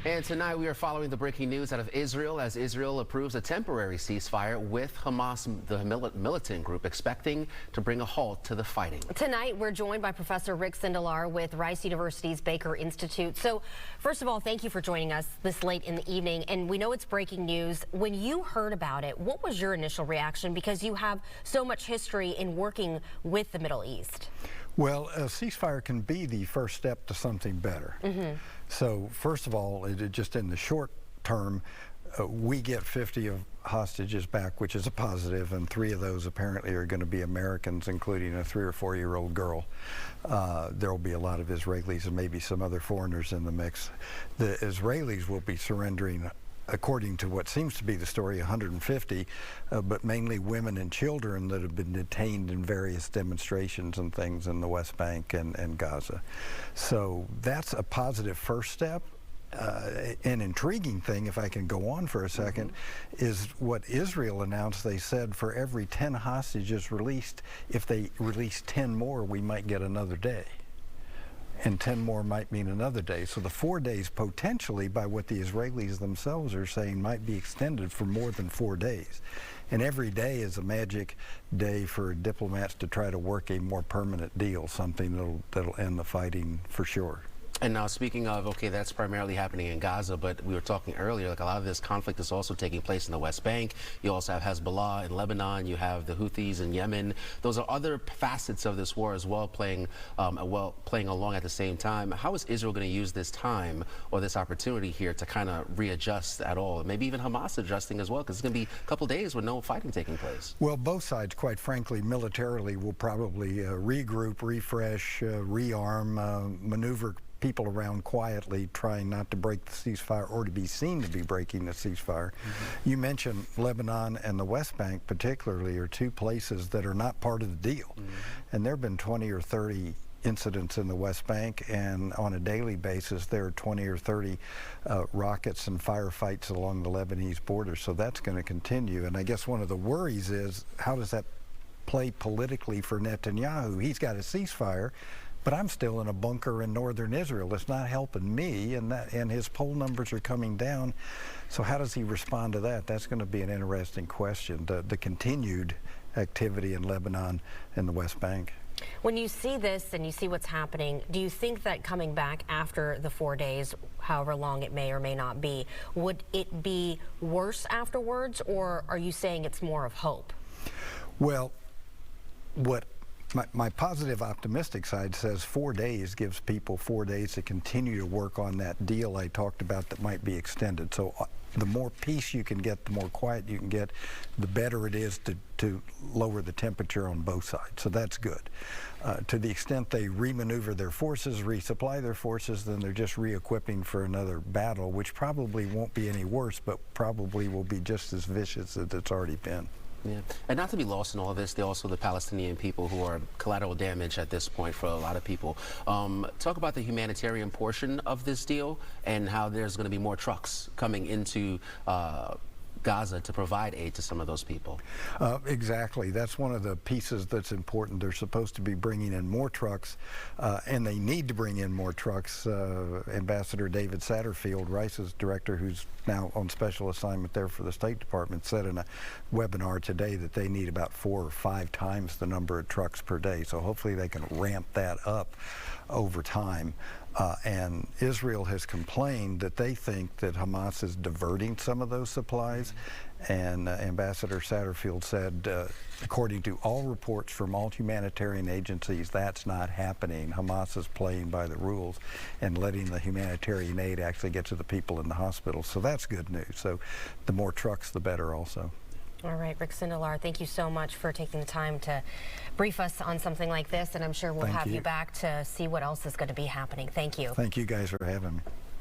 And tonight we are following the breaking news out of Israel as Israel approves a temporary ceasefire with Hamas, the militant group, expecting to bring a halt to the fighting. Tonight we're joined by Professor Rick Sindelar with Rice University's Baker Institute. So first of all, thank you for joining us this late in the evening. And we know it's breaking news. When you heard about it, what was your initial reaction? Because you have so much history in working with the Middle East. Well, a ceasefire can be the first step to something better. So first of all, just in the short term, we get 50 of hostages back, which is a positive, and 3 of those apparently are going to be Americans, including a 3 or 4-year-old girl. There will be a lot of Israelis and maybe some other foreigners in the mix. The Israelis will be surrendering, according to what seems to be the story, 150, but mainly women and children that have been detained in various demonstrations and things in the West Bank and Gaza. So that's a positive first step. An intriguing thing, if I can go on for a second, is what Israel announced. They said for every 10 hostages released, if they release 10 more, we might get another day. And 10 more might mean another day. So the 4 days potentially, by what the Israelis themselves are saying, might be extended for more than 4 days. And every day is a magic day for diplomats to try to work a more permanent deal, something that'll end the fighting for sure. And now speaking of, okay, that's primarily happening in Gaza, but we were talking earlier, like a lot of this conflict is also taking place in the West Bank. You also have Hezbollah in Lebanon. You have the Houthis in Yemen. Those are other facets of this war as well, playing along at the same time. How is Israel going to use this time or this opportunity here to kind of readjust at all? Maybe even Hamas adjusting as well, because it's going to be a couple days with no fighting taking place. Well, both sides, quite frankly, militarily will probably regroup, refresh, rearm, maneuver people around quietly, trying not to break the ceasefire or to be seen to be breaking the ceasefire. You mentioned Lebanon and the West Bank particularly are 2 places that are not part of the deal. And there have been 20 or 30 incidents in the West Bank, and on a daily basis there are 20 or 30 rockets and firefights along the Lebanese border. So that's going to continue. And I guess one of the worries is, how does that play politically for Netanyahu? He's got a ceasefire, but I'm still in a bunker in northern Israel. It's not helping me, and his poll numbers are coming down. So how does he respond to that? That's going to be an interesting question, the continued activity in Lebanon and the West Bank. When you see this and you see what's happening, do you think that coming back after the 4 days, however long it may or may not be, would it be worse afterwards, or are you saying it's more of hope? Well, my positive optimistic side says 4 days gives people 4 days to continue to work on that deal I talked about that might be extended. So the more peace you can get, the more quiet you can get, the better it is to lower the temperature on both sides. So that's good. To the extent they remaneuver their forces, resupply their forces, then they're just re-equipping for another battle, which probably won't be any worse, but probably will be just as vicious as it's already been. Yeah, and not to be lost in all of this, they're also the Palestinian people who are collateral damage at this point for a lot of people. Talk about the humanitarian portion of this deal and how there's going to be more trucks coming into Gaza to provide aid to some of those people. Exactly. That's one of the pieces that's important. They're supposed to be bringing in more trucks, and they need to bring in more trucks. Ambassador David Satterfield, Rice's director, who's now on special assignment there for the State Department, said in a webinar today that they need about 4 or 5 times the number of trucks per day. So hopefully they can ramp that up over time. And Israel has complained that they think that Hamas is diverting some of those supplies. And Ambassador Satterfield said, according to all reports from all humanitarian agencies, that's not happening. Hamas is playing by the rules and letting the humanitarian aid actually get to the people in the hospitals. So that's good news. So the more trucks, the better also. All right, Rick Sindelar, thank you so much for taking the time to brief us on something like this, and I'm sure we'll have you back to see what else is going to be happening. Thank you. Thank you guys for having me.